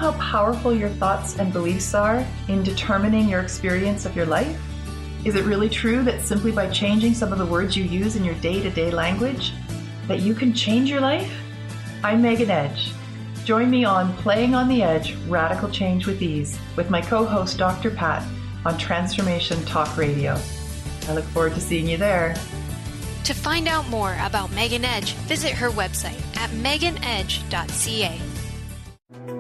how powerful your thoughts and beliefs are in determining your experience of your life? Is it really true that simply by changing some of the words you use in your day-to-day language, that you can change your life? I'm Megan Edge. Join me on Playing on the Edge, Radical Change with Ease, with my co-host Dr. Pat on Transformation Talk Radio. I look forward to seeing you there. To find out more about Megan Edge, visit her website at meganedge.ca.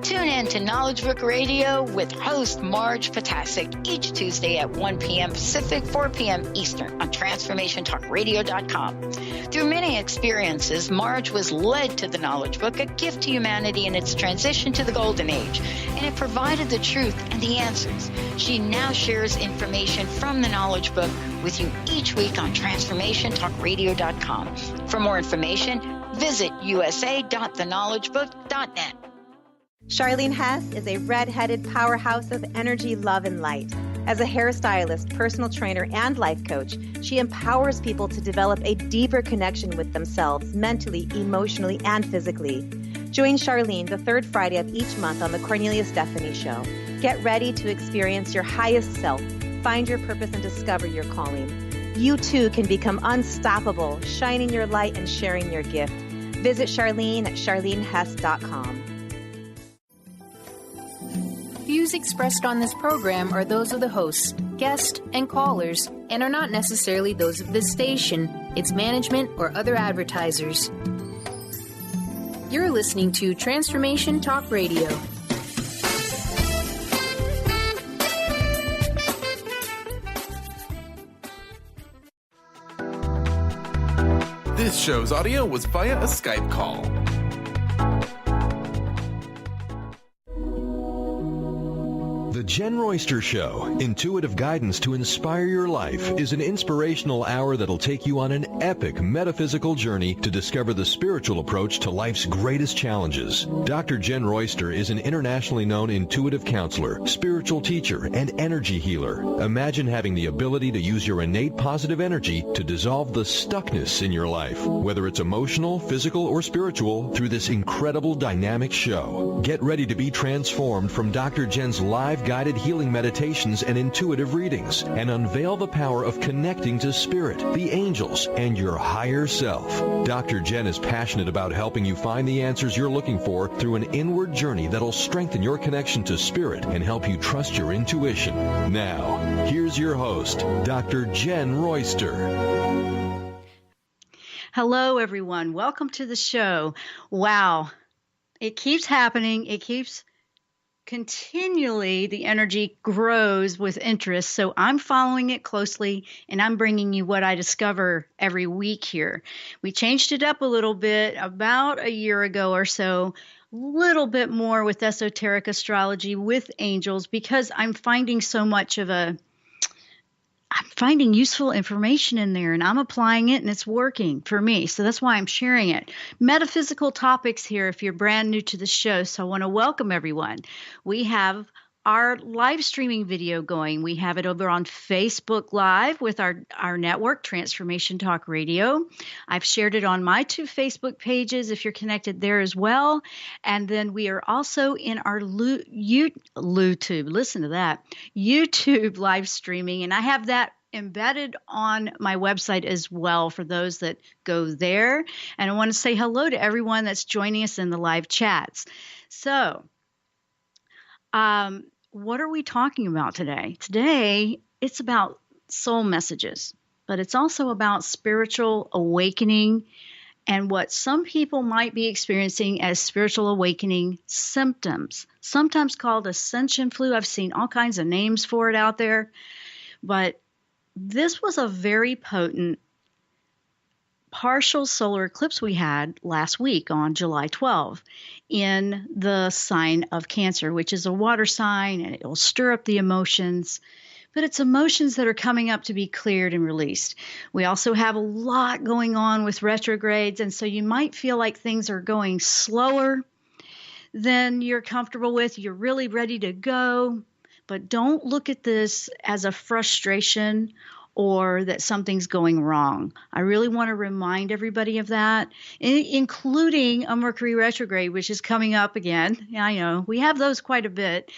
Tune in to Knowledge Book Radio with host Marge Potasic each Tuesday at 1 p.m. Pacific, 4 p.m. Eastern on TransformationTalkRadio.com. Through many experiences, Marge was led to the Knowledge Book, a gift to humanity in its transition to the Golden Age, and it provided the truth and the answers. She now shares information from the Knowledge Book with you each week on TransformationTalkRadio.com. For more information, visit usa.theknowledgebook.net. Charlene Hess is a red-headed powerhouse of energy, love, and light. As a hairstylist, personal trainer, and life coach, she empowers people to develop a deeper connection with themselves mentally, emotionally, and physically. Join Charlene the third Friday of each month on The Cornelia Stephanie Show. Get ready to experience your highest self, find your purpose, and discover your calling. You too can become unstoppable, shining your light and sharing your gift. Visit Charlene at charlenehess.com. Views expressed on this program are those of the hosts, guests, and callers, and are not necessarily those of this station, its management, or other advertisers. You're listening to Transformation Talk Radio. This show's audio was via a Skype call. The Jenn Royster Show, intuitive guidance to inspire your life, is an inspirational hour that'll take you on an epic metaphysical journey to discover the spiritual approach to life's greatest challenges. Dr. Jenn Royster is an internationally known intuitive counselor, spiritual teacher, and energy healer. Imagine having the ability to use your innate positive energy to dissolve the stuckness in your life, whether it's emotional, physical, or spiritual, through this incredible dynamic show. Get ready to be transformed from Dr. Jenn's live guided healing meditations and intuitive readings, and unveil the power of connecting to spirit, the angels, and your higher self. Dr. Jenn is passionate about helping you find the answers you're looking for through an inward journey that'll strengthen your connection to spirit and help you trust your intuition. Now, here's your host, Dr. Jenn Royster. Hello, everyone. Welcome to the show. Wow. It keeps happening. It keeps continually, the energy grows with interest. So I'm following it closely, and I'm bringing you what I discover every week here. We changed it up a little bit about a year ago or so, a little bit more with esoteric astrology, with angels, because I'm finding so much of I'm finding useful information in there, and I'm applying it, and it's working for me. So that's why I'm sharing it. Metaphysical topics here if you're brand new to the show. So I want to welcome everyone. We have our live streaming video going. We have it over on Facebook Live with our network, Transformation Talk Radio. I've shared it on my 2 Facebook pages if you're connected there as well. And then we are also in our YouTube, listen to that, YouTube live streaming. And I have that embedded on my website as well for those that go there. And I want to say hello to everyone that's joining us in the live chats. So, what are we talking about today? Today, it's about soul messages, but it's also about spiritual awakening and what some people might be experiencing as spiritual awakening symptoms, sometimes called ascension flu. I've seen all kinds of names for it out there, but this was a very potent partial solar eclipse we had last week on July 12 in the sign of Cancer, which is a water sign, and it will stir up the emotions, but it's emotions that are coming up to be cleared and released. We also have a lot going on with retrogrades, and so you might feel like things are going slower than you're comfortable with. You're really ready to go, but don't look at this as a frustration or that something's going wrong. I really want to remind everybody of that, including a Mercury retrograde, which is coming up again. I know we have those quite a bit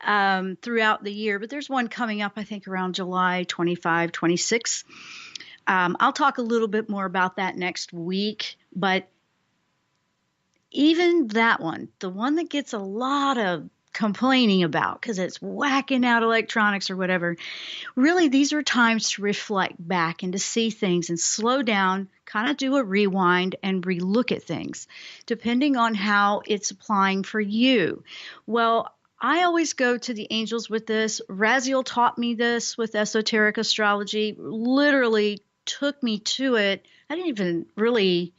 throughout the year, but there's one coming up, I think, around July 25, 26. I'll talk a little bit more about that next week, but even that one, the one that gets a lot of complaining about because it's whacking out electronics or whatever, really these are times to reflect back and to see things and slow down, kind of do a rewind and relook at things, depending on how it's applying for you. Well, I always go to the angels with this. Raziel taught me this with esoteric astrology, literally took me to it. I didn't even really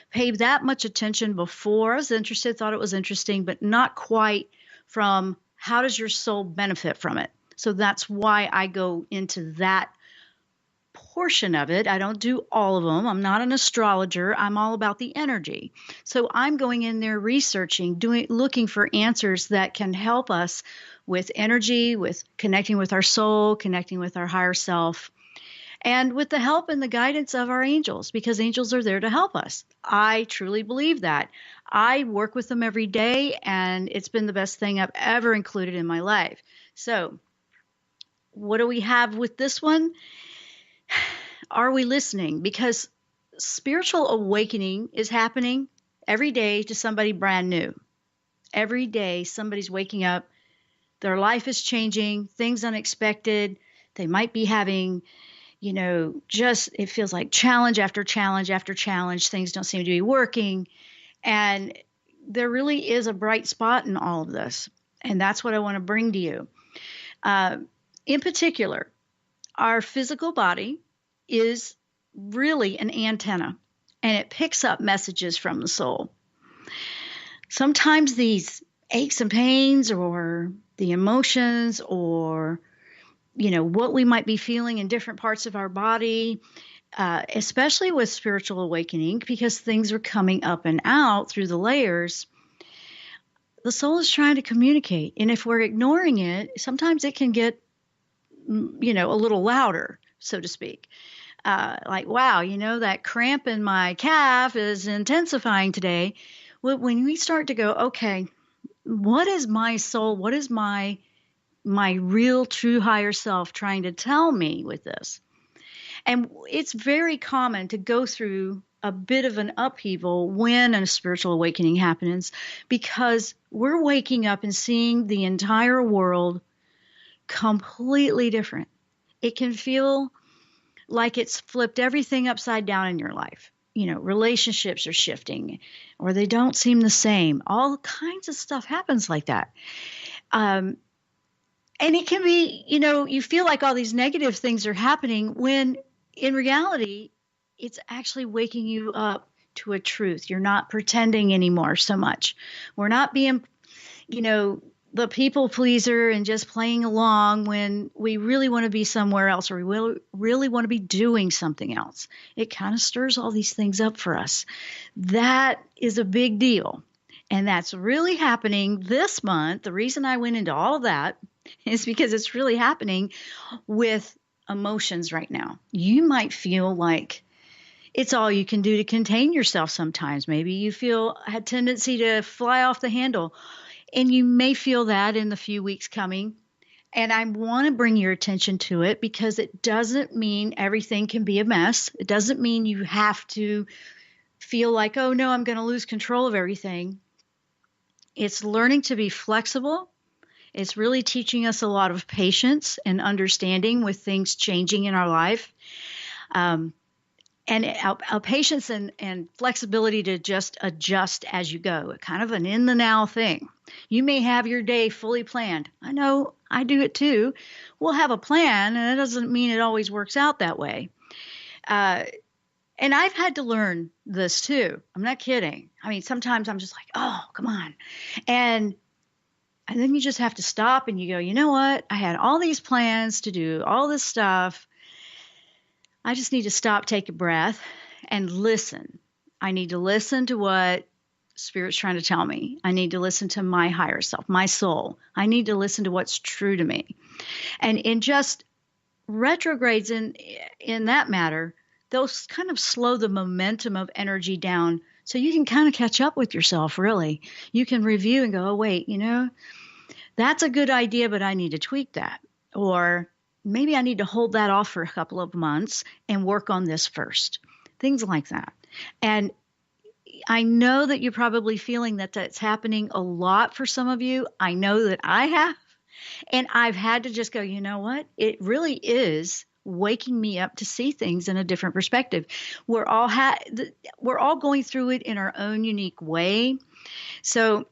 pay that much attention before. I was interested, thought it was interesting, but not quite from how does your soul benefit from it. So that's why I go into that portion of it. I don't do all of them. I'm not an astrologer. I'm all about the energy. So I'm going in there researching, looking for answers that can help us with energy, with connecting with our soul, connecting with our higher self, and with the help and the guidance of our angels, because angels are there to help us. I truly believe that. I work with them every day, and it's been the best thing I've ever included in my life. So what do we have with this one? Are we listening? Because spiritual awakening is happening every day to somebody brand new. Every day somebody's waking up. Their life is changing, things unexpected. They might be having just it feels like challenge after challenge after challenge. Things don't seem to be working. And there really is a bright spot in all of this. And that's what I want to bring to you. In particular, our physical body is really an antenna, and it picks up messages from the soul. Sometimes these aches and pains or the emotions or what we might be feeling in different parts of our body, especially with spiritual awakening, because things are coming up and out through the layers. The soul is trying to communicate. And if we're ignoring it, sometimes it can get, a little louder, so to speak. Like, wow, that cramp in my calf is intensifying today. When we start to go, okay, what is my soul? What is my real true higher self trying to tell me with this? And it's very common to go through a bit of an upheaval when a spiritual awakening happens, because we're waking up and seeing the entire world completely different. It can feel like it's flipped everything upside down in your life. Relationships are shifting or they don't seem the same. All kinds of stuff happens like that. And it can be, you feel like all these negative things are happening when in reality, it's actually waking you up to a truth. You're not pretending anymore so much. We're not being, the people pleaser and just playing along when we really want to be somewhere else, or we really want to be doing something else. It kind of stirs all these things up for us. That is a big deal. And that's really happening this month. The reason I went into all of that is because it's really happening with emotions right now. You might feel like it's all you can do to contain yourself sometimes. Maybe you feel a tendency to fly off the handle, and you may feel that in the few weeks coming. And I want to bring your attention to it because it doesn't mean everything can be a mess. It doesn't mean you have to feel like, oh no, I'm going to lose control of everything. It's learning to be flexible. It's really teaching us a lot of patience and understanding with things changing in our life. And our patience and flexibility to just adjust as you go, kind of an in the now thing. You may have your day fully planned. I know I do it too. We'll have a plan, and it doesn't mean it always works out that way. And I've had to learn this too. I'm not kidding. I mean, sometimes I'm just like, oh, come on. And then you just have to stop and you go, you know what? I had all these plans to do all this stuff. I just need to stop, take a breath, and listen. I need to listen to what Spirit's trying to tell me. I need to listen to my higher self, my soul. I need to listen to what's true to me. And in just retrogrades in that matter, they'll kind of slow the momentum of energy down so you can kind of catch up with yourself, really. You can review and go, oh, wait, that's a good idea, but I need to tweak that. Or maybe I need to hold that off for a couple of months and work on this first. Things like that. And I know that you're probably feeling that that's happening a lot for some of you. I know that I have. And I've had to just go, you know what? It really is waking me up to see things in a different perspective. We're all going through it in our own unique way. So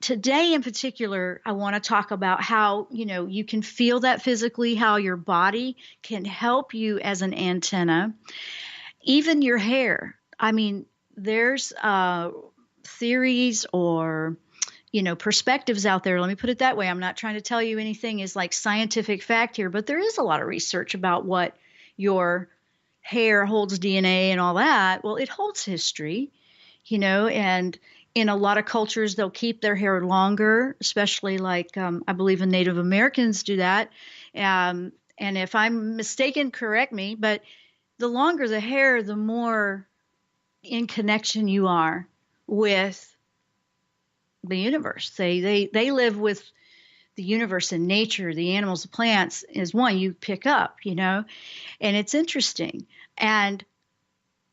today in particular, I want to talk about how, you can feel that physically, how your body can help you as an antenna, even your hair. I mean, there's theories or perspectives out there. Let me put it that way. I'm not trying to tell you anything is like scientific fact here, but there is a lot of research about what your hair holds DNA and all that. Well, it holds history, and in a lot of cultures, they'll keep their hair longer, especially like I believe the Native Americans do that. And if I'm mistaken, correct me, but the longer the hair, the more in connection you are with the universe. They live with the universe and nature, the animals, the plants is one you pick up, and it's interesting. And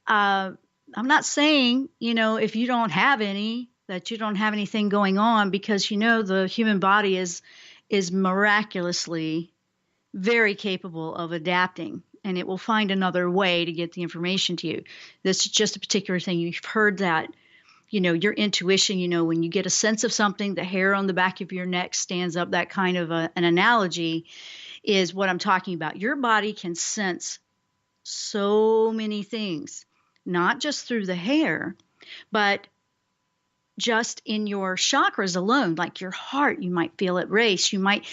I'm not saying, if you don't have any, that you don't have anything going on, because, the human body is miraculously very capable of adapting, and it will find another way to get the information to you. This is just a particular thing. You've heard that, your intuition, when you get a sense of something, the hair on the back of your neck stands up. That kind of an analogy is what I'm talking about. Your body can sense so many things, not just through the hair, but just in your chakras alone, like your heart. You might feel it race. You might,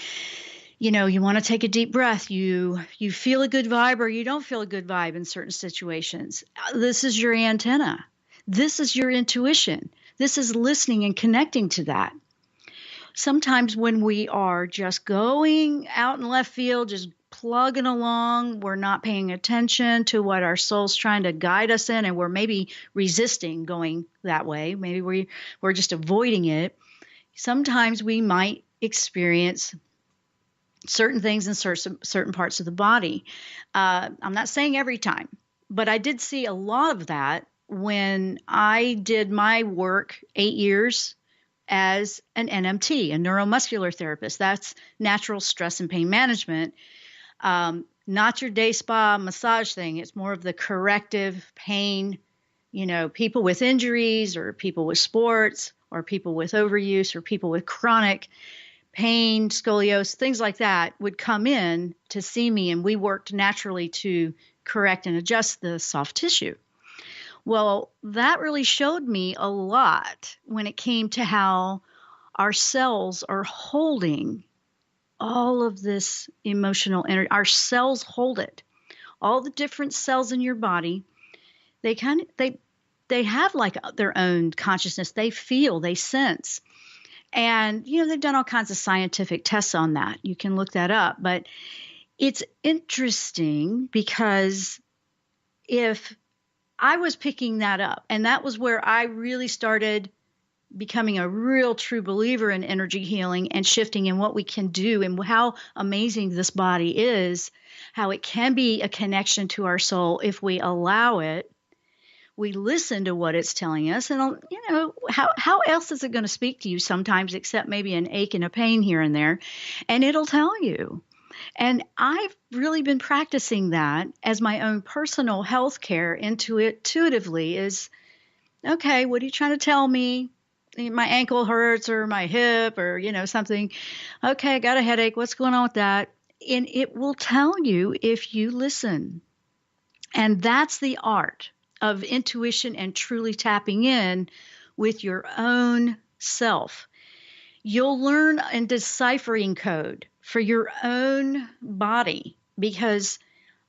you want to take a deep breath. You feel a good vibe or you don't feel a good vibe in certain situations. This is your antenna. This is your intuition. This is listening and connecting to that. Sometimes when we are just going out in left field, just plugging along, we're not paying attention to what our soul's trying to guide us in, and we're maybe resisting going that way. Maybe we're just avoiding it. Sometimes we might experience certain things in certain parts of the body. I'm not saying every time, but I did see a lot of that when I did my work 8 years as an NMT, a neuromuscular therapist. That's natural stress and pain management. Not your day spa massage thing. It's more of the corrective pain, people with injuries or people with sports or people with overuse or people with chronic pain, scoliosis, things like that would come in to see me, and we worked naturally to correct and adjust the soft tissue. Well, that really showed me a lot when it came to how our cells are holding all of this emotional energy. Our cells hold it. All the different cells in your body, they have like their own consciousness. They feel, they sense. And, they've done all kinds of scientific tests on that. You can look that up. But it's interesting because if I was picking that up, and that was where I really started becoming a real true believer in energy healing and shifting in what we can do and how amazing this body is, how it can be a connection to our soul if we allow it. We listen to what it's telling us, and how else is it going to speak to you sometimes except maybe an ache and a pain here and there, and it'll tell you. And I've really been practicing that as my own personal health care intuitively is, okay, what are you trying to tell me? My ankle hurts or my hip or, something. Okay, I got a headache. What's going on with that? And it will tell you if you listen. And that's the art of intuition and truly tapping in with your own self. You'll learn in deciphering code for your own body, because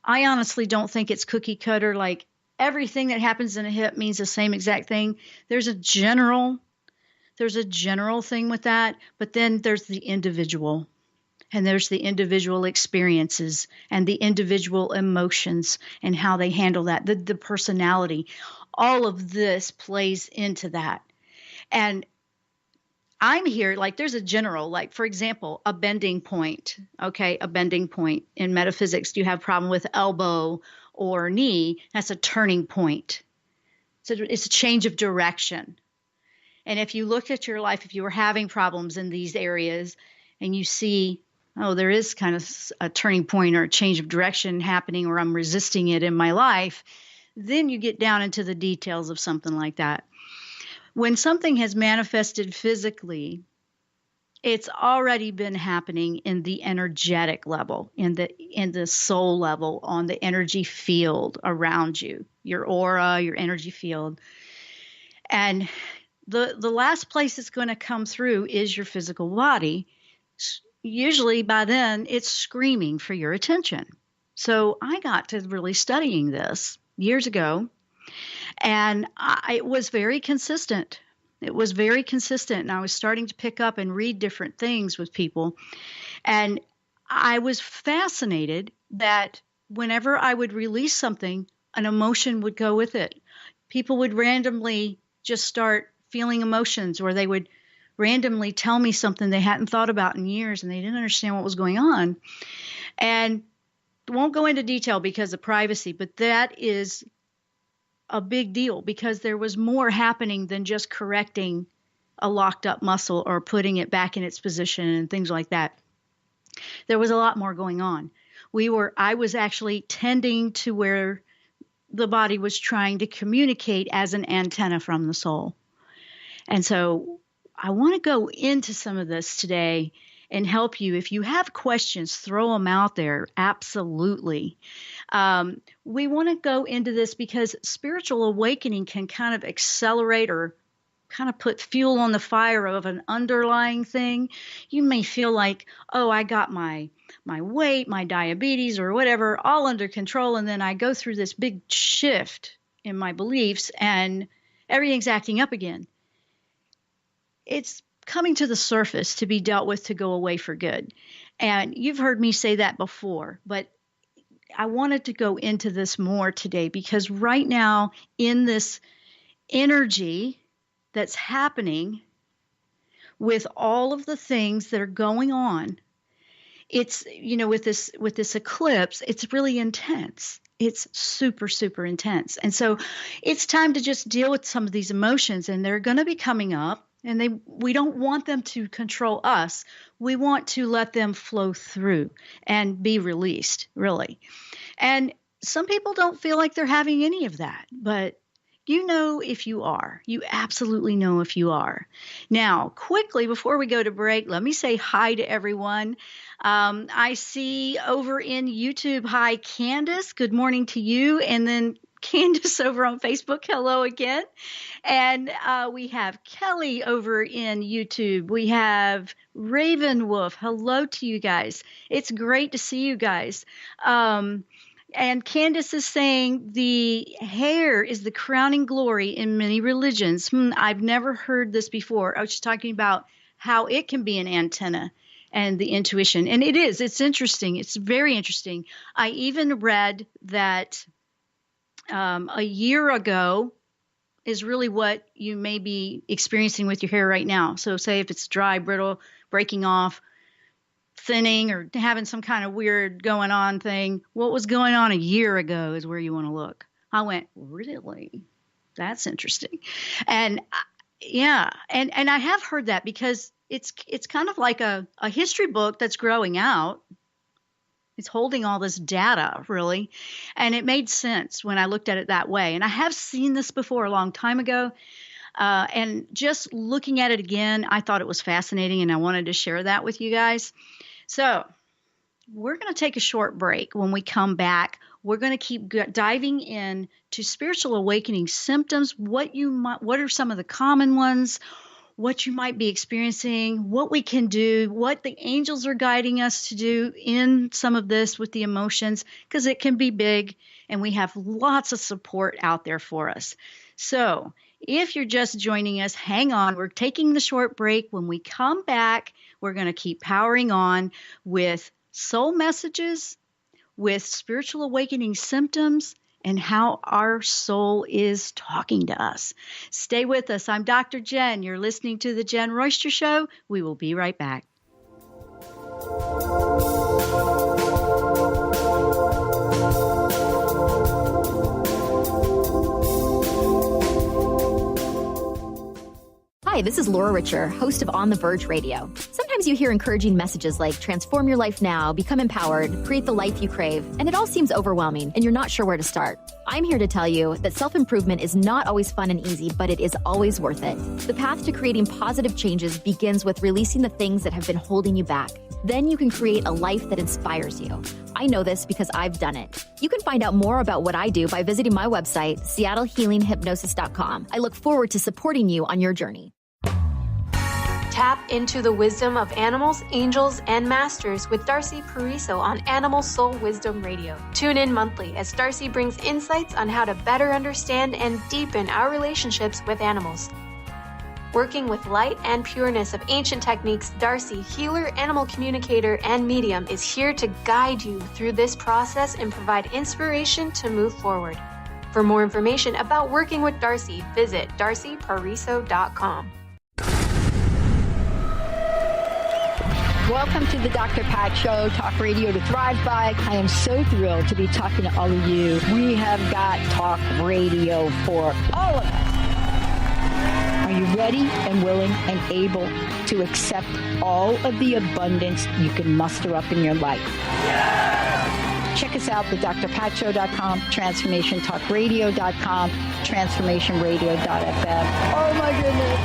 I honestly don't think it's cookie cutter, like everything that happens in a hip means the same exact thing. There's a general thing with that, but then there's the individual. And there's the individual experiences and the individual emotions and how they handle that, the personality. All of this plays into that. And I'm here, like there's a general, like for example, a bending point. Okay, a bending point. In metaphysics, do you have a problem with elbow or knee? That's a turning point. So it's a change of direction. And if you looked at your life, if you were having problems in these areas and you see, oh, there is kind of a turning point or a change of direction happening, or I'm resisting it in my life, then you get down into the details of something like that. When something has manifested physically, it's already been happening in the energetic level, in the soul level, on the energy field around you, your aura, your energy field. And the last place it's going to come through is your physical body. Usually by then it's screaming for your attention. So I got to really studying this years ago, and it was very consistent. It was very consistent, and I was starting to pick up and read different things with people. And I was fascinated that whenever I would release something, an emotion would go with it. People would randomly just start feeling emotions, or they would randomly tell me something they hadn't thought about in years, and they didn't understand what was going on. And won't go into detail because of privacy, but that is a big deal, because there was more happening than just correcting a locked up muscle or putting it back in its position and things like that. There was a lot more going on. I was actually tending to where the body was trying to communicate as an antenna from the soul. And so I want to go into some of this today and help you. If you have questions, throw them out there. Absolutely. We want to go into this because spiritual awakening can kind of accelerate or kind of put fuel on the fire of an underlying thing. You may feel like, oh, I got my weight, my diabetes or whatever all under control, and then I go through this big shift in my beliefs and everything's acting up again. It's coming to the surface to be dealt with, to go away for good. And you've heard me say that before, but I wanted to go into this more today because right now in this energy that's happening with all of the things that are going on, it's, with this eclipse, it's really intense. It's super, super intense. And so it's time to just deal with some of these emotions, and they're going to be coming up. And we don't want them to control us. We want to let them flow through and be released, really. And some people don't feel like they're having any of that, but if you are. You absolutely know if you are. Now, quickly, before we go to break, let me say hi to everyone. I see over in YouTube, hi, Candace. Good morning to you. And then Candace over on Facebook, hello again. And we have Kelly over in YouTube. We have Raven Wolf. Hello to you guys. It's great to see you guys. And Candace is saying the hair is the crowning glory in many religions. I've never heard this before. I was just talking about how it can be an antenna and the intuition. And it is. It's interesting. It's very interesting. I even read that a year ago is really what you may be experiencing with your hair right now. So say if it's dry, brittle, breaking off, thinning, or having some kind of weird going on thing, what was going on a year ago is where you want to look. I went, really? That's interesting. And yeah, and I have heard that because it's kind of like a history book that's growing out. It's holding all this data, really. And it made sense when I looked at it that way. And I have seen this before a long time ago. And just looking at it again, I thought it was fascinating, and I wanted to share that with you guys. So we're going to take a short break. When we come back, we're going to keep diving in to spiritual awakening symptoms, what are some of the common ones, what you might be experiencing, what we can do, what the angels are guiding us to do in some of this with the emotions, because it can be big and we have lots of support out there for us. So If you're just joining us, hang on. We're taking the short break. When we come back, we're going to keep powering on with soul messages, with spiritual awakening symptoms, and how our soul is talking to us. Stay with us. I'm Dr. Jenn. You're listening to The Jenn Royster Show. We will be right back. Hi, this is Laura Richer, host of On the Verge Radio. Sometimes you hear encouraging messages like transform your life now, become empowered, create the life you crave, and it all seems overwhelming and you're not sure where to start. I'm here to tell you that self-improvement is not always fun and easy, but it is always worth it. The path to creating positive changes begins with releasing the things that have been holding you back. Then you can create a life that inspires you. I know this because I've done it. You can find out more about what I do by visiting my website, seattlehealinghypnosis.com. I look forward to supporting you on your journey. Tap into the wisdom of animals, angels, and masters with Darcy Pariso on Animal Soul Wisdom Radio. Tune in monthly as Darcy brings insights on how to better understand and deepen our relationships with animals. Working with light and pureness of ancient techniques, Darcy, healer, animal communicator, and medium, is here to guide you through this process and provide inspiration to move forward. For more information about working with Darcy, visit darcypariso.com. Welcome to the Dr. Pat Show, talk radio to thrive by. I am so thrilled to be talking to all of you. We have got talk radio for all of us. Are you ready and willing and able to accept all of the abundance you can muster up in your life? Yeah! Check us out at drpatshow.com, transformationtalkradio.com, transformationradio.fm. Oh my goodness.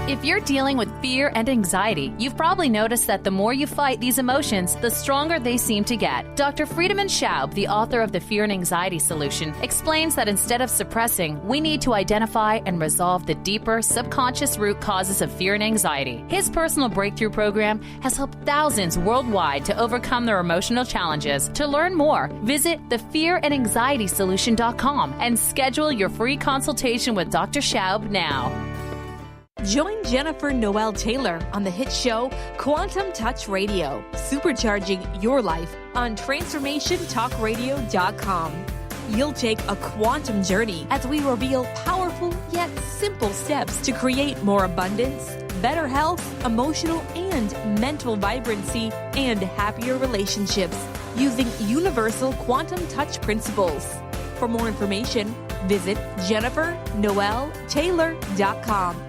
If you're dealing with fear and anxiety, you've probably noticed that the more you fight these emotions, the stronger they seem to get. Dr. Friedemann Schaub, the author of The Fear and Anxiety Solution, explains that instead of suppressing, we need to identify and resolve the deeper subconscious root causes of fear and anxiety. His personal breakthrough program has helped thousands worldwide to overcome their emotional challenges. To learn more, visit thefearandanxietysolution.com and schedule your free consultation with Dr. Schaub now. Join Jennifer Noel Taylor on the hit show Quantum Touch Radio, supercharging your life on TransformationTalkRadio.com. You'll take a quantum journey as we reveal powerful yet simple steps to create more abundance, better health, emotional and mental vibrancy, and happier relationships using universal quantum touch principles. For more information, visit JenniferNoelTaylor.com.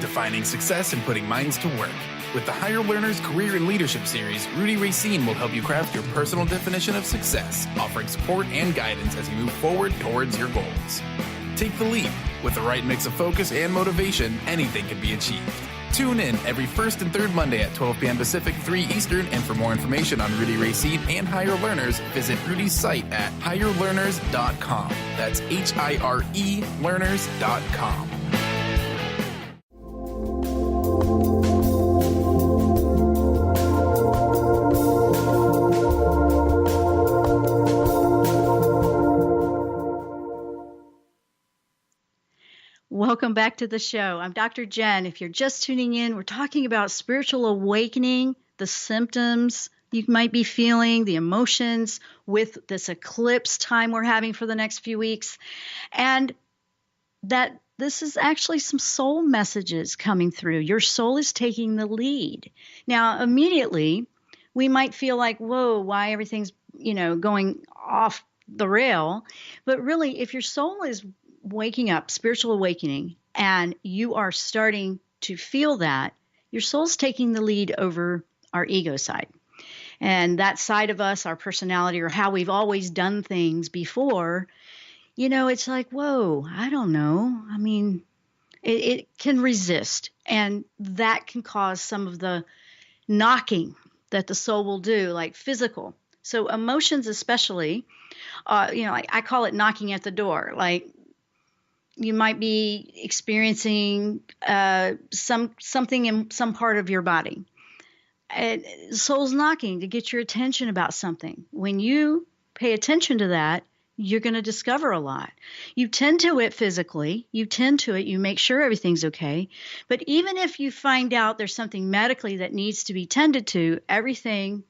Defining success and putting minds to work. With the Higher Learners Career and Leadership Series, Rudy Racine will help you craft your personal definition of success, offering support and guidance as you move forward towards your goals. Take the leap. With the right mix of focus and motivation, anything can be achieved. Tune in every first and third Monday at 12 p.m. Pacific, 3 Eastern, and for more information on Rudy Racine and Higher Learners, visit Rudy's site at higherlearners.com. That's HIRE learners.com. Welcome back to the show. I'm Dr. Jenn. If you're just tuning in, we're talking about spiritual awakening, the symptoms you might be feeling, the emotions with this eclipse time we're having for the next few weeks, and that this is actually some soul messages coming through. Your soul is taking the lead. Now, immediately, we might feel like, whoa, why everything's, going off the rail. But really, if your soul is waking up, spiritual awakening, and you are starting to feel that, your soul's taking the lead over our ego side. And that side of us, our personality, or how we've always done things before, it's like, whoa, I don't know. I mean, it can resist. And that can cause some of the knocking that the soul will do, like physical. So emotions especially, I call it knocking at the door. Like, you might be experiencing something in some part of your body. And soul's knocking to get your attention about something. When you pay attention to that, you're going to discover a lot. You tend to it physically, you make sure everything's okay. But even if you find out there's something medically that needs to be tended to, everything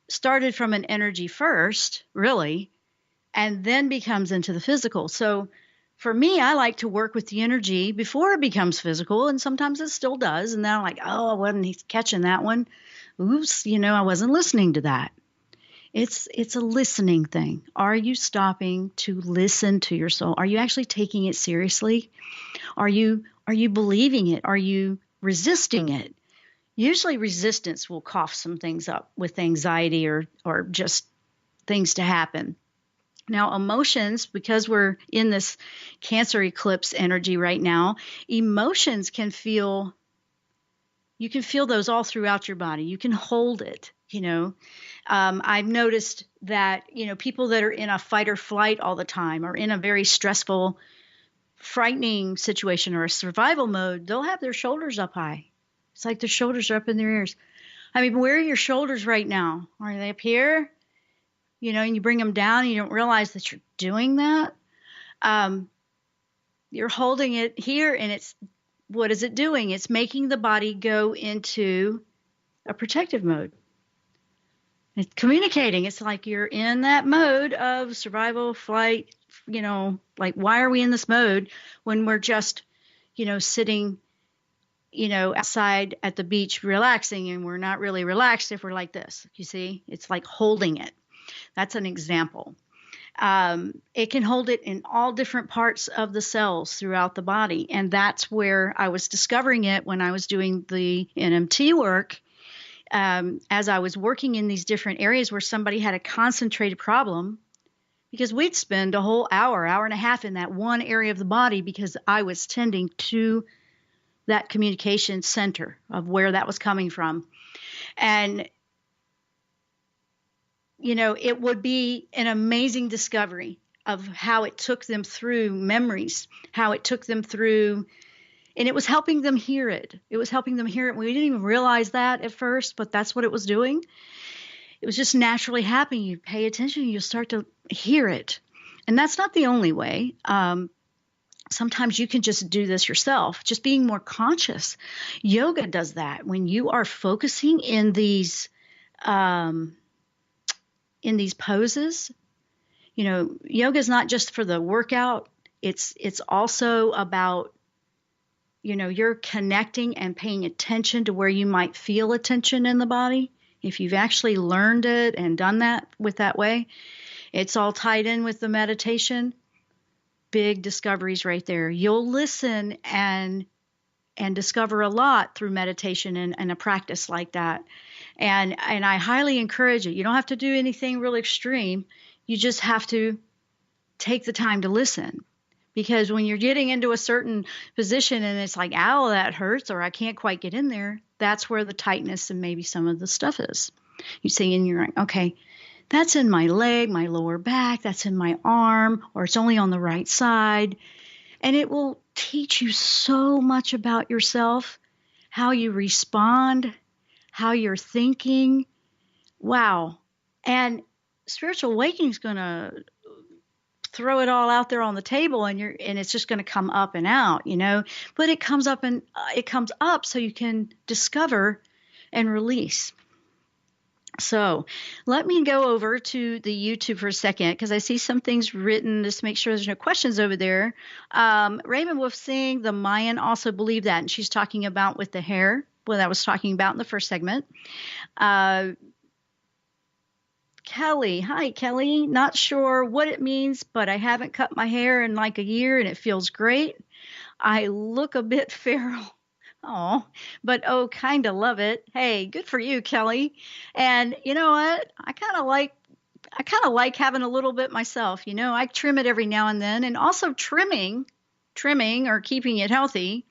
started from an energy first, really, and then becomes into the physical. So for me, I like to work with the energy before it becomes physical, and sometimes it still does. And then I'm like, oh, I wasn't catching that one. Oops, I wasn't listening to that. It's a listening thing. Are you stopping to listen to your soul? Are you actually taking it seriously? Are you believing it? Are you resisting it? Usually resistance will cough some things up with anxiety or just things to happen. Now, emotions, because we're in this Cancer eclipse energy right now, emotions you can feel those all throughout your body. You can hold it, I've noticed that, people that are in a fight or flight all the time or in a very stressful, frightening situation or a survival mode, they'll have their shoulders up high. It's like their shoulders are up in their ears. I mean, where are your shoulders right now? Are they up here? And you bring them down and you don't realize that you're doing that. You're holding it here, and what is it doing? It's making the body go into a protective mode. It's communicating. It's like you're in that mode of survival, flight, like, why are we in this mode when we're just, sitting, outside at the beach relaxing, and we're not really relaxed if we're like this. You see, it's like holding it. That's an example. It can hold it in all different parts of the cells throughout the body. And that's where I was discovering it when I was doing the NMT work. As I was working in these different areas where somebody had a concentrated problem, because we'd spend a whole hour and a half in that one area of the body because I was tending to that communication center of where that was coming from. And, it would be an amazing discovery of how it took them through memories, how it took them through. And it was helping them hear it. We didn't even realize that at first, but that's what it was doing. It was just naturally happening. You pay attention, you start to hear it. And that's not the only way. Sometimes you can just do this yourself, just being more conscious. Yoga does that. When you are focusing in these poses, yoga is not just for the workout. It's also about you're connecting and paying attention to where you might feel a tension in the body. If you've actually learned it and done that with that way, it's all tied in with the meditation. Big discoveries right there. You'll listen and discover a lot through meditation and a practice like that. And I highly encourage it. You don't have to do anything really extreme. You just have to take the time to listen. Because when you're getting into a certain position and it's like, ow, that hurts, or I can't quite get in there, that's where the tightness and maybe some of the stuff is. You see, and you're like, okay, that's in my leg, my lower back, that's in my arm, or it's only on the right side. And it will teach you so much about yourself, how you respond, how you're thinking. Wow. And spiritual awakening is going to throw it all out there on the table, and it's just going to come up and out, but it comes up so you can discover and release. So let me go over to the YouTube for a second, because I see some things written. Just make sure there's no questions over there. Raven Wolf saying the Mayan also believe that, and she's talking about with the hair, what I was talking about in the first segment. Kelly. Hi, Kelly. Not sure what it means, but I haven't cut my hair in like a year and it feels great. I look a bit feral. Oh, but kind of love it. Hey, good for you, Kelly. And you know what? I kind of like having a little bit myself. I trim it every now and then, and also trimming or keeping it healthy.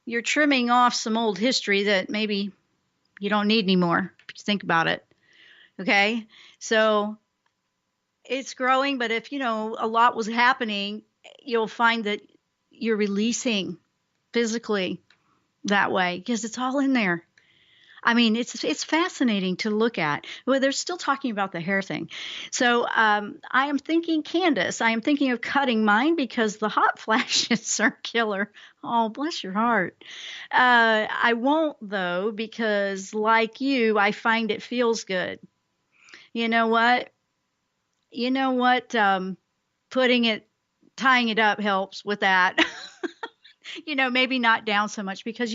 You're trimming off some old history that maybe you don't need anymore, if you think about it. Okay. So it's growing, but if, a lot was happening, you'll find that you're releasing physically that way because it's all in there. I mean, it's fascinating to look at. Well, they're still talking about the hair thing. So I am thinking, Candace, I am thinking of cutting mine because the hot flashes are killer. Oh, bless your heart. I won't, though, because like you, I find it feels good. You know what? Tying it up helps with that. Maybe not down so much because,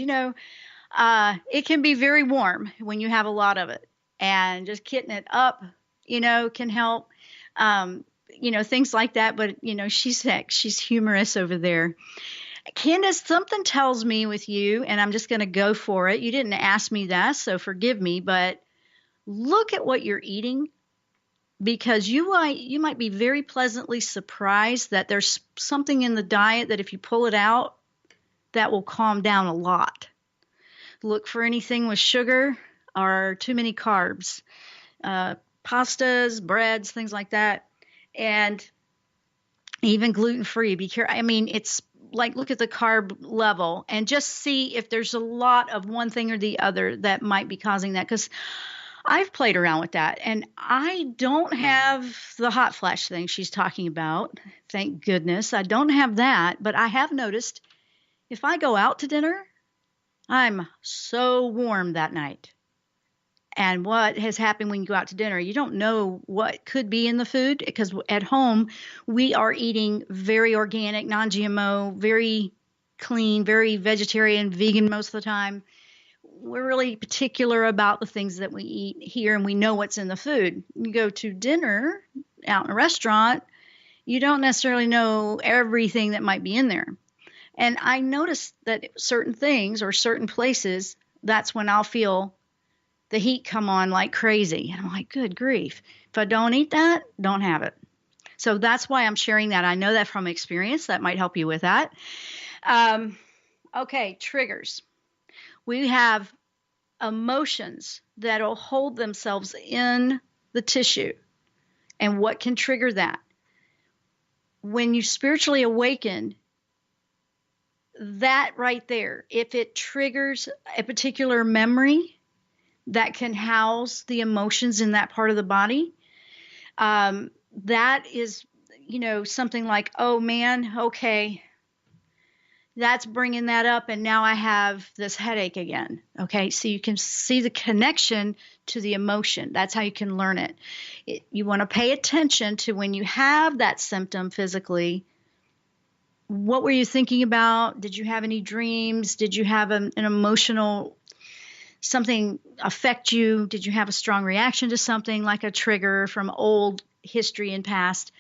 it can be very warm when you have a lot of it, and just getting it up, can help, things like that. But, she's humorous over there. Candace, something tells me with you, and I'm just going to go for it. You didn't ask me that, so forgive me, but look at what you're eating, because you might be very pleasantly surprised that there's something in the diet that if you pull it out, that will calm down a lot. Look for anything with sugar or too many carbs, pastas, breads, things like that, and even gluten-free. Be careful. I mean, it's like, look at the carb level and just see if there's a lot of one thing or the other that might be causing that, because I've played around with that, and I don't have the hot flash thing she's talking about. Thank goodness I don't have that, but I have noticed if I go out to dinner, I'm so warm that night. And what has happened when you go out to dinner, you don't know what could be in the food, because at home we are eating very organic, non-GMO, very clean, very vegetarian, vegan most of the time. We're really particular about the things that we eat here, and we know what's in the food. You go to dinner out in a restaurant, you don't necessarily know everything that might be in there. And I noticed that certain things or certain places, that's when I'll feel the heat come on like crazy. And I'm like, good grief. If I don't eat that, don't have it. So that's why I'm sharing that. I know that from experience. That might help you with that. Okay, triggers. We have emotions that will hold themselves in the tissue. And what can trigger that? When you spiritually awaken, that right there, if it triggers a particular memory that can house the emotions in that part of the body, that is, something like, oh man, okay, that's bringing that up, and now I have this headache again. Okay, so you can see the connection to the emotion. That's how you can learn it. You want to pay attention to when you have that symptom physically. What were you thinking about? Did you have any dreams? Did you have an emotional, something affect you? Did you have a strong reaction to something like a trigger from old history and past?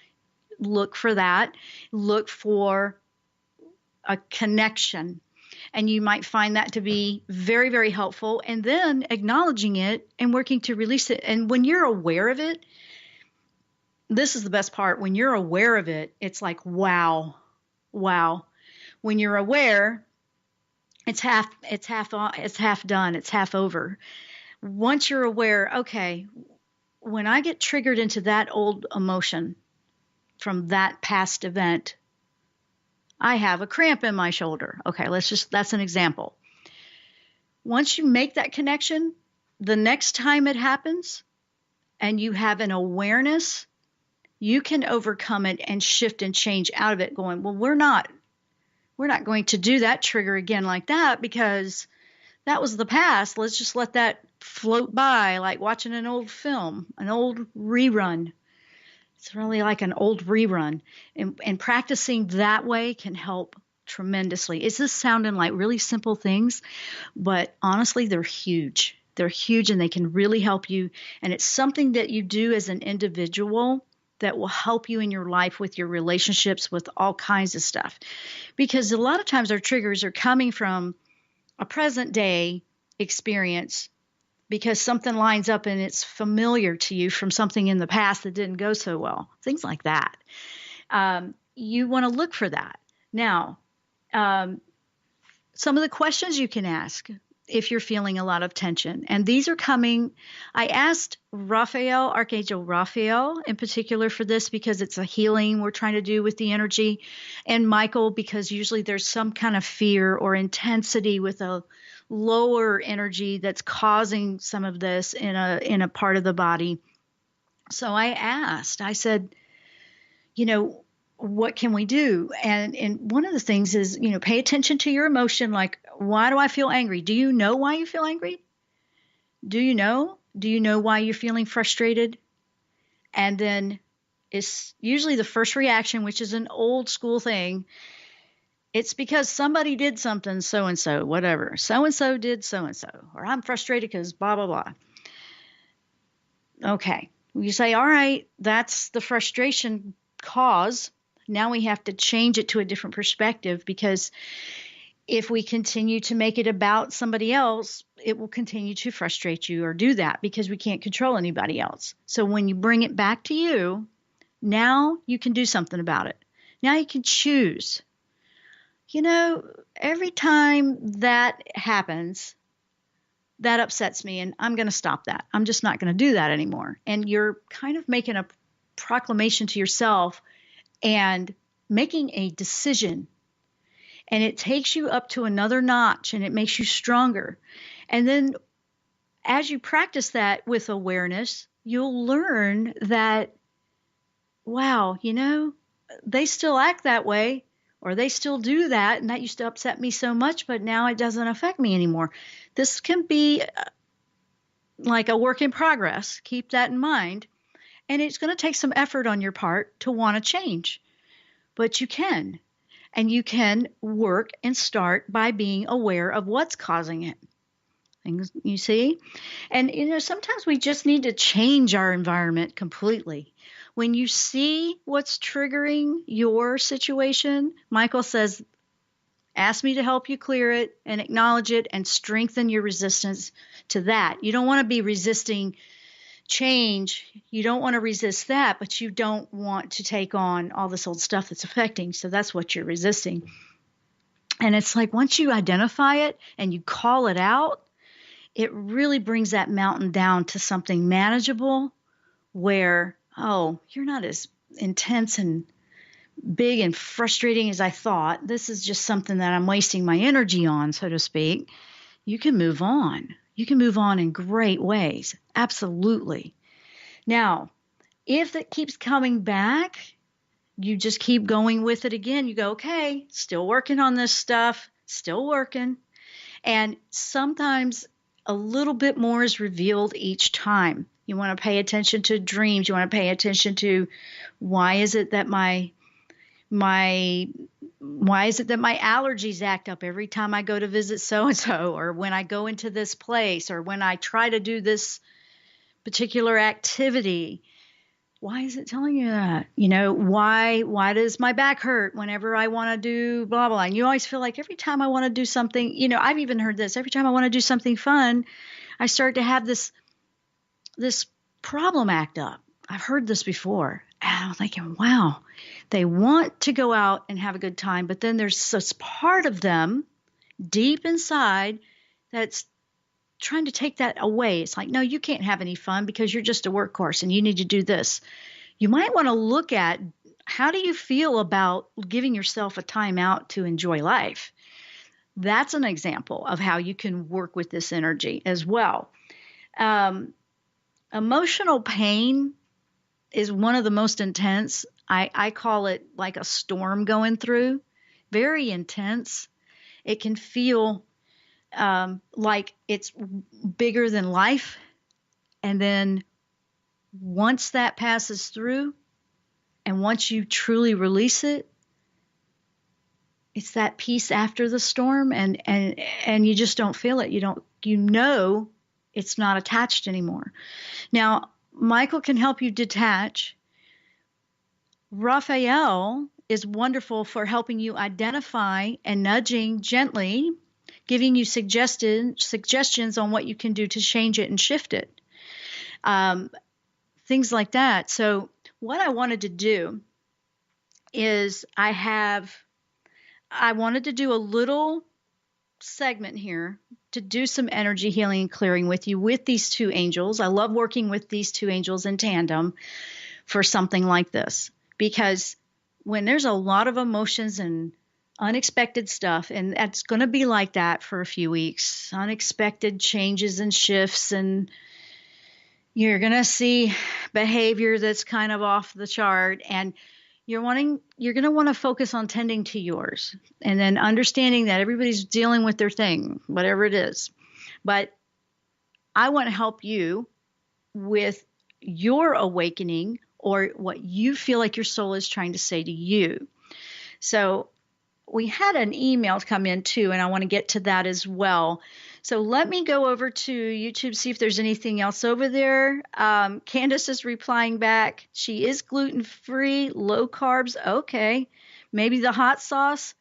Look for that. Look for a connection, and you might find that to be very, very helpful. And then acknowledging it and working to release it. And when you're aware of it, this is the best part. When you're aware of it, it's like, wow. When you're aware, it's half done. It's half over. Once you're aware, okay, when I get triggered into that old emotion from that past event, I have a cramp in my shoulder. Okay, that's an example. Once you make that connection, the next time it happens and you have an awareness, you can overcome it and shift and change out of it going, well, we're not going to do that trigger again like that because that was the past. Let's just let that float by like watching an old film, an old rerun. It's really like an old rerun. And practicing that way can help tremendously. It's just sounding like really simple things, but honestly, they're huge. They're huge, and they can really help you. And it's something that you do as an individual that will help you in your life with your relationships, with all kinds of stuff. Because a lot of times our triggers are coming from a present day experience because something lines up and it's familiar to you from something in the past that didn't go so well, things like that. You want to look for that. Now, some of the questions you can ask if you're feeling a lot of tension, and these are coming, I asked Raphael, Archangel Raphael in particular for this because it's a healing we're trying to do with the energy, and Michael because usually there's some kind of fear or intensity with a lower energy that's causing some of this in a part of the body. So I said, what can we do? And one of the things is, pay attention to your emotion. Like, why do I feel angry? Do you know why you feel angry? Do you know why you're feeling frustrated? And then it's usually the first reaction, which is an old school thing. It's because somebody did something, so-and-so, whatever. So-and-so did so-and-so, or I'm frustrated because blah, blah, blah. Okay. You say, all right, that's the frustration cause. Now we have to change it to a different perspective, because if we continue to make it about somebody else, it will continue to frustrate you or do that, because we can't control anybody else. So when you bring it back to you, now you can do something about it. Now you can choose. Every time that happens, that upsets me, and I'm going to stop that. I'm just not going to do that anymore. And you're kind of making a proclamation to yourself and making a decision. And it takes you up to another notch, and it makes you stronger. And then as you practice that with awareness, you'll learn that, wow, they still act that way, or they still do that, and that used to upset me so much, but now it doesn't affect me anymore. This can be like a work in progress. Keep that in mind. And it's going to take some effort on your part to want to change, but you can. And you can work and start by being aware of what's causing it. Things you see? And, sometimes we just need to change our environment completely. When you see what's triggering your situation, Michael says, ask me to help you clear it and acknowledge it and strengthen your resistance to that. You don't want to be resisting change. You don't want to resist that, but you don't want to take on all this old stuff that's affecting. So that's what you're resisting. And it's like, once you identify it and you call it out, it really brings that mountain down to something manageable, where, oh, you're not as intense and big and frustrating as I thought. This is just something that I'm wasting my energy on, so to speak. You can move on. You can move on in great ways. Absolutely. Now, if it keeps coming back, you just keep going with it again. You go, okay, still working on this stuff, still working. And sometimes a little bit more is revealed each time. You want to pay attention to dreams. You want to pay attention to, why is it that my allergies act up every time I go to visit so-and-so, or when I go into this place, or when I try to do this particular activity? Why is it telling you that? Why does my back hurt whenever I want to do blah, blah? And you always feel like every time I want to do something, I've even heard this, every time I want to do something fun, I start to have this problem act up. I've heard this before. And I'm thinking, wow, they want to go out and have a good time, but then there's this part of them deep inside that's trying to take that away. It's like, no, you can't have any fun because you're just a workhorse and you need to do this. You might want to look at, how do you feel about giving yourself a time out to enjoy life? That's an example of how you can work with this energy as well. Emotional pain is one of the most intense. I call it like a storm going through, very intense. It can feel like it's bigger than life. And then once that passes through, and once you truly release it, it's that peace after the storm, and you just don't feel it. It's not attached anymore. Now, Michael can help you detach. Raphael is wonderful for helping you identify and nudging gently, giving you suggestions on what you can do to change it and shift it. Things like that. So what I wanted to do is I wanted to do a little segment here to do some energy healing and clearing with you with these two angels. I love working with these two angels in tandem for something like this, because when there's a lot of emotions and unexpected stuff. And that's going to be like that for a few weeks. Unexpected changes and shifts, and you're going to see behavior that's kind of off the chart, and you're going to want to focus on tending to yours, and then understanding that everybody's dealing with their thing, whatever it is. But I want to help you with your awakening, or what you feel like your soul is trying to say to you. So we had an email come in too, and I want to get to that as well. So let me go over to YouTube, see if there's anything else over there. Candace is replying back. She is gluten-free, low carbs. Okay. Maybe the hot sauce.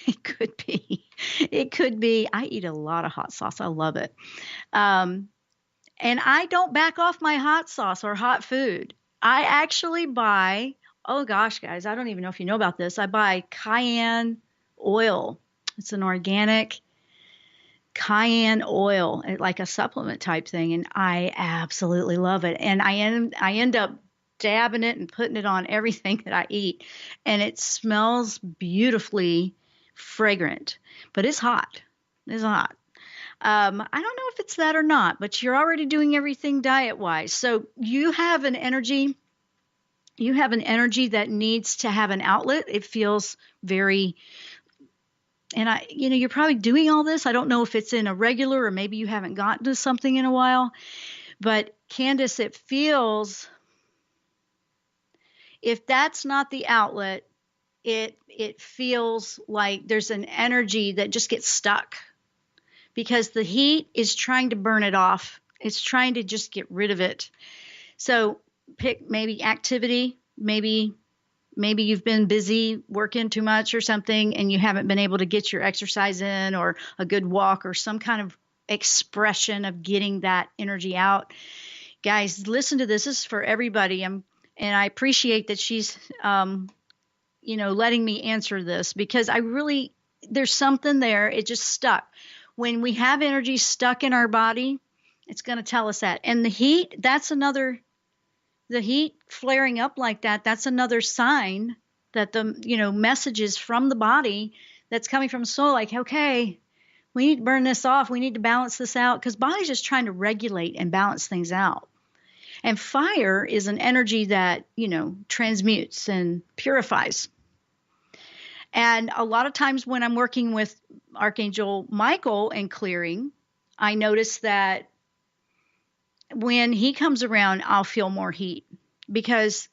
It could be. It could be. I eat a lot of hot sauce. I love it. And I don't back off my hot sauce or hot food. I actually buy, oh gosh, guys, I don't even know if you know about this. I buy cayenne oil. It's an organic cayenne oil, like a supplement type thing, and I absolutely love it. And I end up dabbing it and putting it on everything that I eat, and it smells beautifully fragrant, but it's hot. It's hot. I don't know if it's that or not, but you're already doing everything diet-wise. So you have an energy that needs to have an outlet. It feels very, and you're probably doing all this. I don't know if it's in a regular, or maybe you haven't gotten to something in a while, but Candace, it feels, if that's not the outlet, it feels like there's an energy that just gets stuck, because the heat is trying to burn it off. It's trying to just get rid of it. So pick maybe activity, maybe you've been busy working too much or something, and you haven't been able to get your exercise in, or a good walk, or some kind of expression of getting that energy out. Guys, listen to this. This is for everybody. And I appreciate that she's, letting me answer this, because there's something there. It just stuck. When we have energy stuck in our body, it's going to tell us that. And the heat, the heat flaring up like that, that's another sign that the, messages from the body that's coming from soul, like, okay, we need to burn this off. We need to balance this out, because body's just trying to regulate and balance things out. And fire is an energy that, transmutes and purifies. And a lot of times when I'm working with Archangel Michael and clearing, I notice that when he comes around, I'll feel more heat, because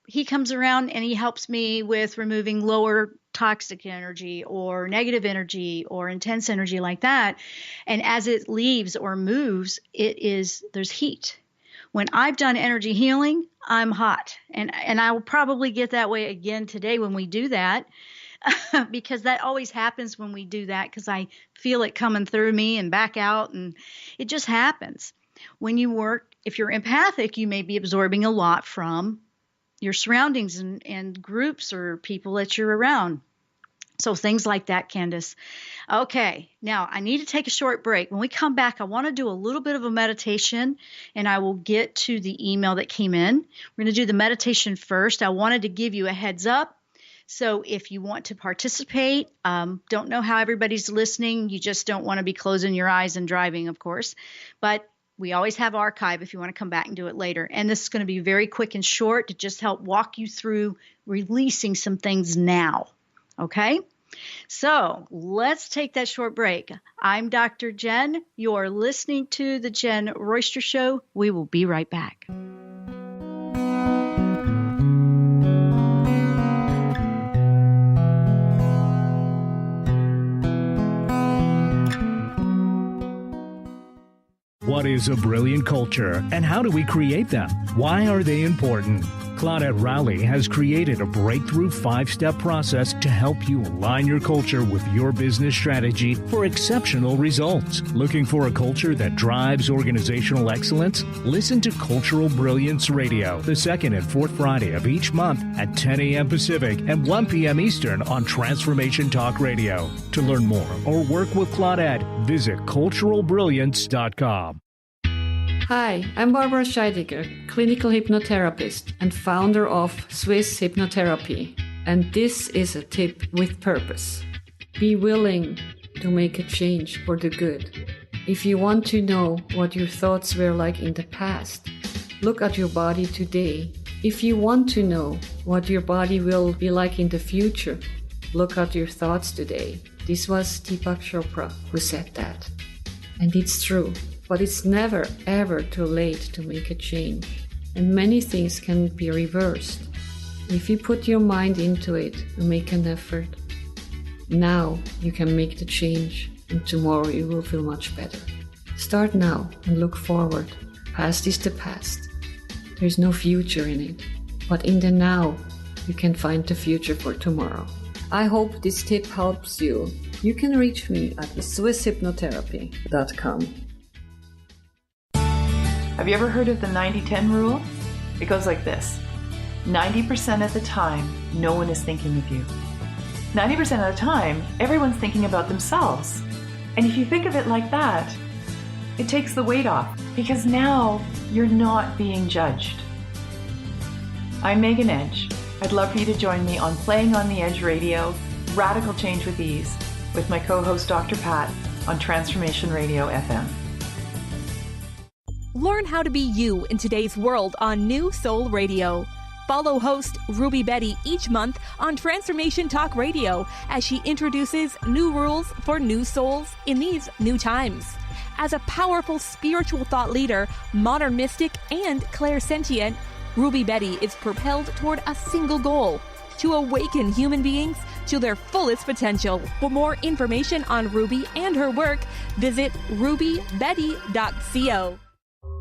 he comes around and he helps me with removing lower toxic energy or negative energy or intense energy like that. And as it leaves or moves, there's heat. When I've done energy healing, I'm hot. And I will probably get that way again today when we do that, because that always happens when we do that, because I feel it coming through me and back out, and it just happens. When you work, if you're empathic, you may be absorbing a lot from your surroundings and groups or people that you're around. So things like that, Candace. Okay, now I need to take a short break. When we come back, I want to do a little bit of a meditation, and I will get to the email that came in. We're going to do the meditation first. I wanted to give you a heads up. So if you want to participate, don't know how everybody's listening. You just don't want to be closing your eyes and driving, of course. But we always have archive if you want to come back and do it later. And this is going to be very quick and short to just help walk you through releasing some things now. Okay? So let's take that short break. I'm Dr. Jenn. You're listening to The Jenn Royster Show. We will be right back. What is a brilliant culture, and how do we create them? Why are they important? Claudette Rowley has created a breakthrough 5-step process to help you align your culture with your business strategy for exceptional results. Looking for a culture that drives organizational excellence? Listen to Cultural Brilliance Radio, the second and fourth Friday of each month at 10 a.m. Pacific and 1 p.m. Eastern on Transformation Talk Radio. To learn more or work with Claudette, visit culturalbrilliance.com. Hi, I'm Barbara Scheidegger, clinical hypnotherapist and founder of Swiss Hypnotherapy. And this is a tip with purpose. Be willing to make a change for the good. If you want to know what your thoughts were like in the past, look at your body today. If you want to know what your body will be like in the future, look at your thoughts today. This was Deepak Chopra who said that. And it's true, but it's never ever too late to make a change. And many things can be reversed. If you put your mind into it and make an effort, now you can make the change, and tomorrow you will feel much better. Start now and look forward. Past is the past. There's no future in it. But in the now, you can find the future for tomorrow. I hope this tip helps you. You can reach me at SwissHypnotherapy.com. Have you ever heard of the 90-10 rule? It goes like this. 90% of the time, no one is thinking of you. 90% of the time, everyone's thinking about themselves. And if you think of it like that, it takes the weight off, because now you're not being judged. I'm Megan Edge. I'd love for you to join me on Playing on the Edge Radio, Radical Change with Ease, with my co-host Dr. Pat on Transformation Radio FM. Learn how to be you in today's world on New Soul Radio. Follow host Ruby Betty each month on Transformation Talk Radio as she introduces new rules for new souls in these new times. As a powerful spiritual thought leader, modern mystic, and clairsentient, Ruby Betty is propelled toward a single goal: to awaken human beings to their fullest potential. For more information on Ruby and her work, visit rubybetty.co.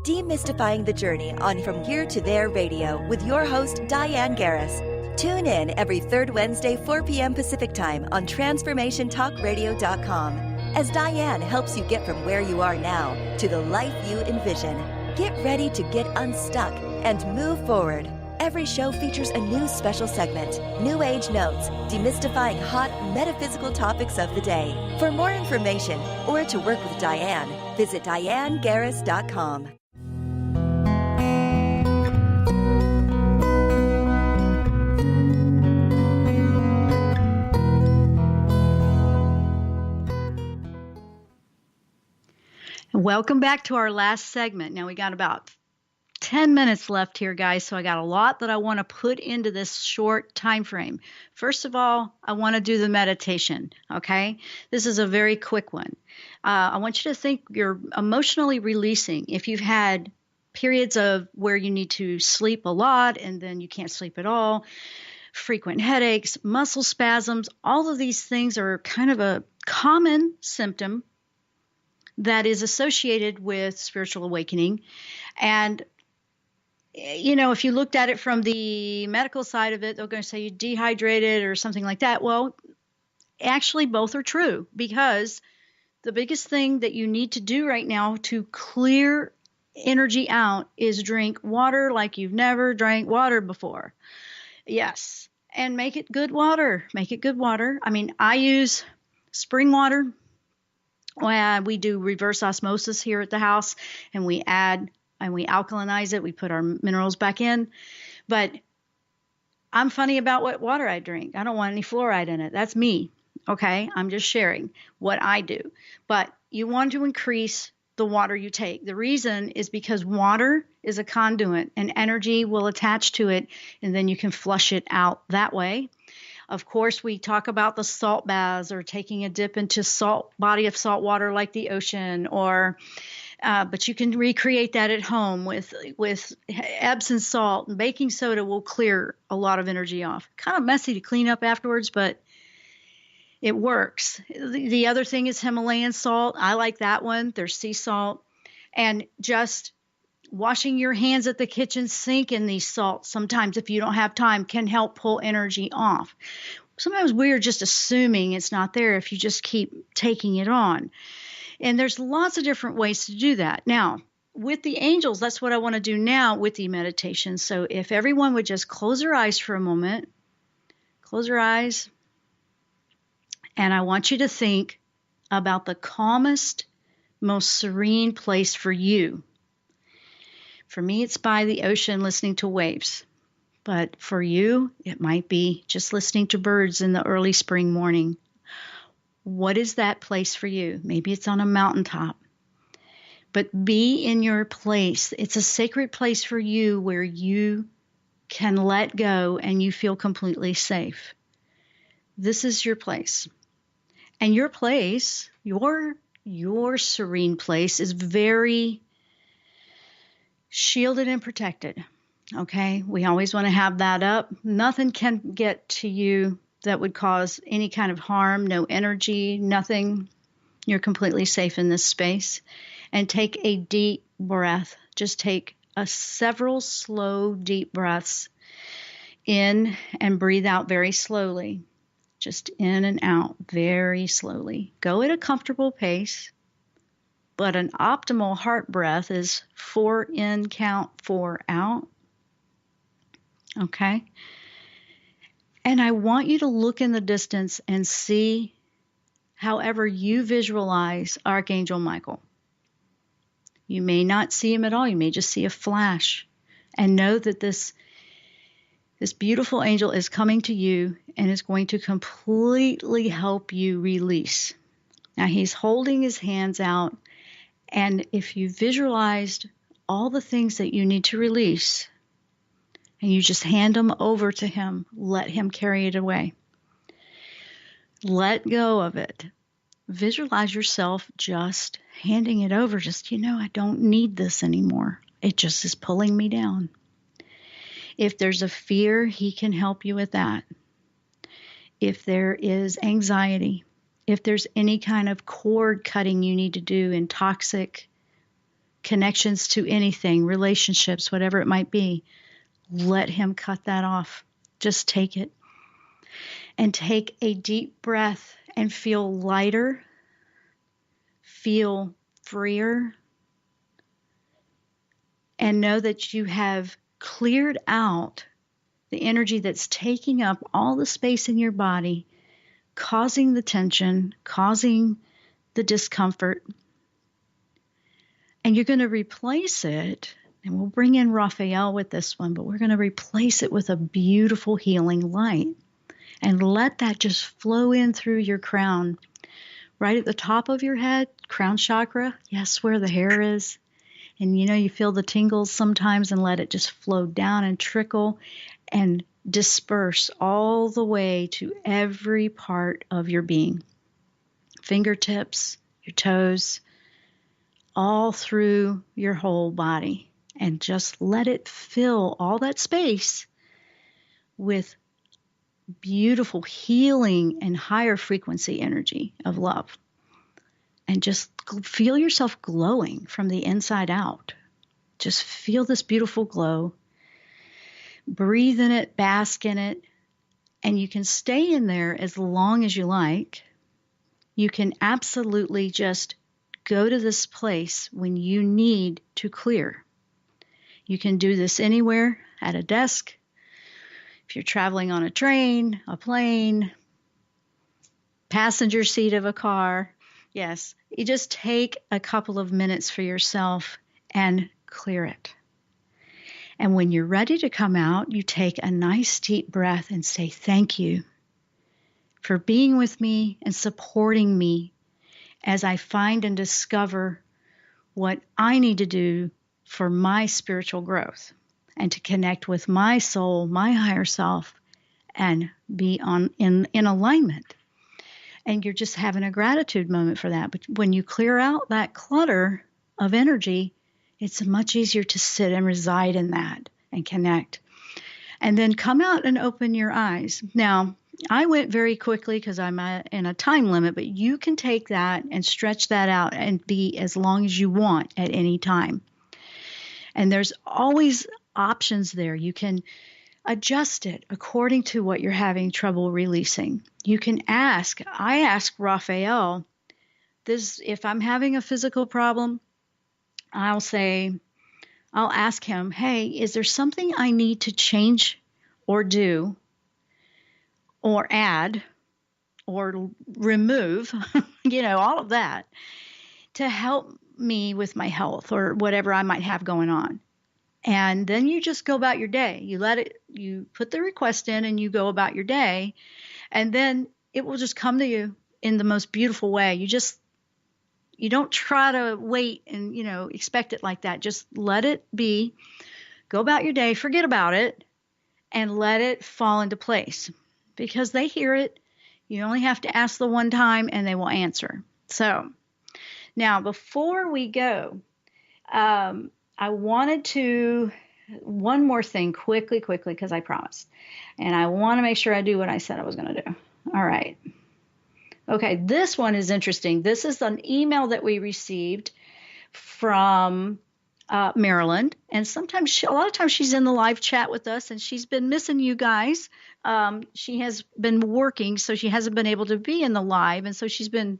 Demystifying the Journey on From Here to There Radio with your host, Diane Garris. Tune in every third Wednesday, 4 p.m. Pacific Time on TransformationTalkRadio.com as Diane helps you get from where you are now to the life you envision. Get ready to get unstuck and move forward. Every show features a new special segment, New Age Notes, demystifying hot metaphysical topics of the day. For more information or to work with Diane, visit DianeGarris.com. Welcome back to our last segment. Now we got about 10 minutes left here, guys, so I got a lot that I want to put into this short time frame. First of all, I want to do the meditation, okay? This is a very quick one. I want you to think you're emotionally releasing. If you've had periods of where you need to sleep a lot and then you can't sleep at all, frequent headaches, muscle spasms, all of these things are kind of a common symptom that is associated with spiritual awakening. And, you know, if you looked at it from the medical side of it, they're going to say you're dehydrated or something like that. Well, actually, both are true, because the biggest thing that you need to do right now to clear energy out is drink water like you've never drank water before. Yes. And make it good water. Make it good water. I mean, I use spring water. We do reverse osmosis here at the house, and we add and we alkalinize it. We put our minerals back in. But I'm funny about what water I drink. I don't want any fluoride in it. That's me. Okay? I'm just sharing what I do. But you want to increase the water you take. The reason is because water is a conduit and energy will attach to it, and then you can flush it out that way. Of course, we talk about the salt baths or taking a dip into body of salt water like the ocean, but you can recreate that at home with Epsom salt, and baking soda will clear a lot of energy off. Kind of messy to clean up afterwards, but it works. The other thing is Himalayan salt. I like that one. There's sea salt. And just washing your hands at the kitchen sink in these salts, sometimes if you don't have time, can help pull energy off. Sometimes we're just assuming it's not there if you just keep taking it on. And there's lots of different ways to do that. Now, with the angels, that's what I want to do now with the meditation. So if everyone would just close their eyes for a moment, close your eyes, and I want you to think about the calmest, most serene place for you. For me, it's by the ocean listening to waves. But for you, it might be just listening to birds in the early spring morning. What is that place for you? Maybe it's on a mountaintop. But be in your place. It's a sacred place for you where you can let go and you feel completely safe. This is your place. And your place, your serene place, is very shielded and protected. Okay? We always want to have that up. Nothing can get to you that would cause any kind of harm, no energy, nothing. You're completely safe in this space. And take a deep breath. Just take several slow, deep breaths in and breathe out very slowly. Just in and out very slowly. Go at a comfortable pace, but an optimal heart breath is 4 in, count 4 out. Okay? And I want you to look in the distance and see however you visualize Archangel Michael. You may not see him at all. You may just see a flash. And know that this beautiful angel is coming to you and is going to completely help you release. Now, he's holding his hands out, and if you visualized all the things that you need to release, and you just hand them over to him, let him carry it away. Let go of it. Visualize yourself just handing it over. Just, I don't need this anymore. It just is pulling me down. If there's a fear, he can help you with that. If there is anxiety, if there's any kind of cord cutting you need to do in toxic connections to anything, relationships, whatever it might be, let him cut that off. Just take it. And take a deep breath and feel lighter, feel freer, and know that you have cleared out the energy that's taking up all the space in your body, causing the tension, causing the discomfort. And you're going to replace it, and we'll bring in Raphael with this one, but we're going to replace it with a beautiful healing light. And let that just flow in through your crown, right at the top of your head, crown chakra. Yes, where the hair is. And you feel the tingles sometimes, and let it just flow down and trickle and disperse all the way to every part of your being. Fingertips, your toes, all through your whole body. And just let it fill all that space with beautiful healing and higher frequency energy of love. And just feel yourself glowing from the inside out. Just feel this beautiful glow. Breathe in it, bask in it, and you can stay in there as long as you like. You can absolutely just go to this place when you need to clear. You can do this anywhere, at a desk, if you're traveling on a train, a plane, passenger seat of a car. Yes, you just take a couple of minutes for yourself and clear it. And when you're ready to come out, you take a nice deep breath and say, thank you for being with me and supporting me as I find and discover what I need to do for my spiritual growth and to connect with my soul, my higher self, and be in alignment. And you're just having a gratitude moment for that. But when you clear out that clutter of energy, it's much easier to sit and reside in that and connect. And then come out and open your eyes. Now, I went very quickly because I'm in a time limit, but you can take that and stretch that out and be as long as you want at any time. And there's always options there. You can adjust it according to what you're having trouble releasing. You can ask. I ask Raphael, if I'm having a physical problem, I'll ask him, hey, is there something I need to change or do or add or remove, all of that to help me with my health or whatever I might have going on. And then you just go about your day. You put the request in and you go about your day, and then it will just come to you in the most beautiful way. You don't try to wait and, expect it like that. Just let it be. Go about your day, forget about it, and let it fall into place, because they hear it. You only have to ask the one time and they will answer. So now, before we go, I wanted to, one more thing quickly, because I promised. And I want to make sure I do what I said I was going to do. All right. Okay, this one is interesting. This is an email that we received from Maryland. And a lot of times she's in the live chat with us, and she's been missing you guys. She has been working, so she hasn't been able to be in the live. And so she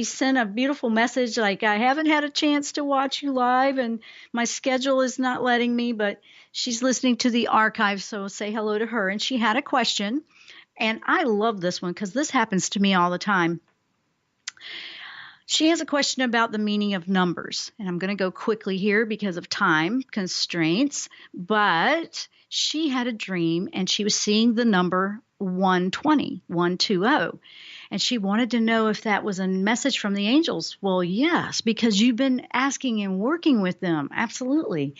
sent a beautiful message like, I haven't had a chance to watch you live, and my schedule is not letting me, but she's listening to the archive, so say hello to her. And she had a question, and I love this one because this happens to me all the time. She has a question about the meaning of numbers, and I'm going to go quickly here because of time constraints, but she had a dream, and she was seeing the number 120, and she wanted to know if that was a message from the angels. Well, yes, because you've been asking and working with them. Absolutely.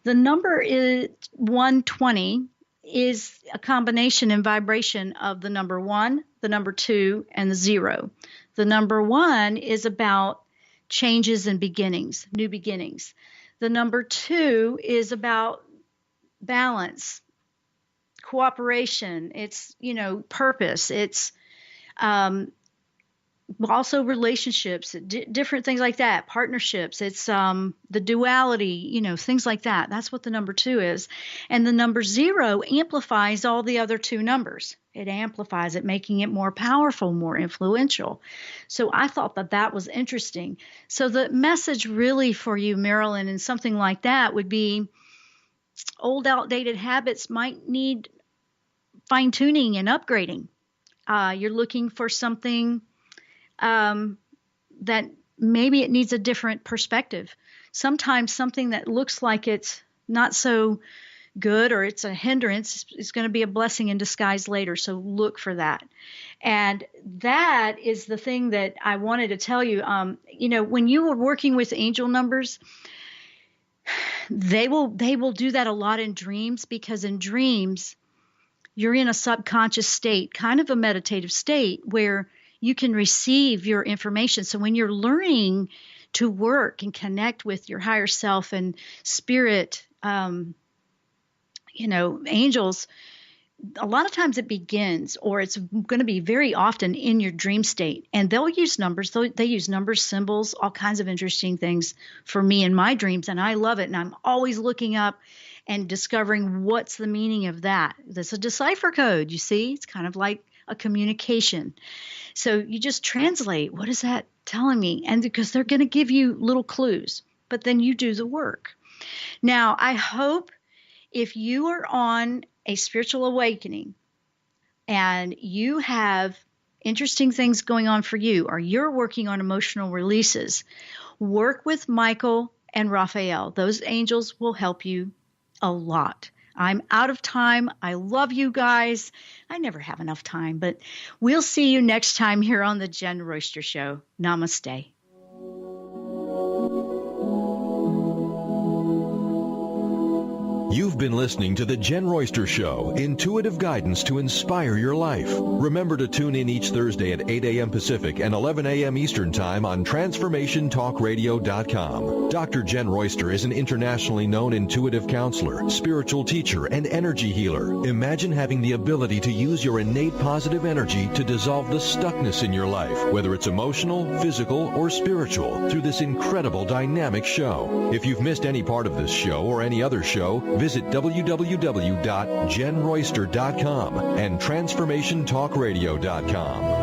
The number is 120 is a combination and vibration of the number 1, the number 2, and the 0. The number 1 is about changes and beginnings, new beginnings. The number 2 is about balance, cooperation. It's, purpose. It's also relationships, different things like that, partnerships. It's the duality, things like that. That's what the number 2 is. And the number 0 amplifies all the other 2 numbers. It amplifies it, making it more powerful, more influential. So I thought that was interesting. So the message really for you, Marilyn, and something like that would be old, outdated habits might need fine-tuning and upgrading. You're looking for something that maybe it needs a different perspective. Sometimes something that looks like it's not so good or it's a hindrance is going to be a blessing in disguise later. So look for that. And that is the thing that I wanted to tell you. When you were working with angel numbers, they will do that a lot in dreams, because in dreams, you're in a subconscious state, kind of a meditative state, where you can receive your information. So when you're learning to work and connect with your higher self and spirit, angels, a lot of times it begins, or it's going to be very often in your dream state. And they'll use numbers. They use numbers, symbols, all kinds of interesting things for me in my dreams. And I love it. And I'm always looking up and discovering what's the meaning of that. That's a decipher code, you see? It's kind of like a communication. So you just translate, what is that telling me? And because they're going to give you little clues, but then you do the work. Now, I hope if you are on a spiritual awakening and you have interesting things going on for you, or you're working on emotional releases, work with Michael and Raphael. Those angels will help you a lot. I'm out of time. I love you guys. I never have enough time, but we'll see you next time here on the Jenn Royster Show. Namaste. You've been listening to The Jenn Royster Show, intuitive guidance to inspire your life. Remember to tune in each Thursday at 8 a.m. Pacific and 11 a.m. Eastern Time on TransformationTalkRadio.com. Dr. Jenn Royster is an internationally known intuitive counselor, spiritual teacher, and energy healer. Imagine having the ability to use your innate positive energy to dissolve the stuckness in your life, whether it's emotional, physical, or spiritual, through this incredible dynamic show. If you've missed any part of this show or any other show, visit www.jenroyster.com and TransformationTalkRadio.com.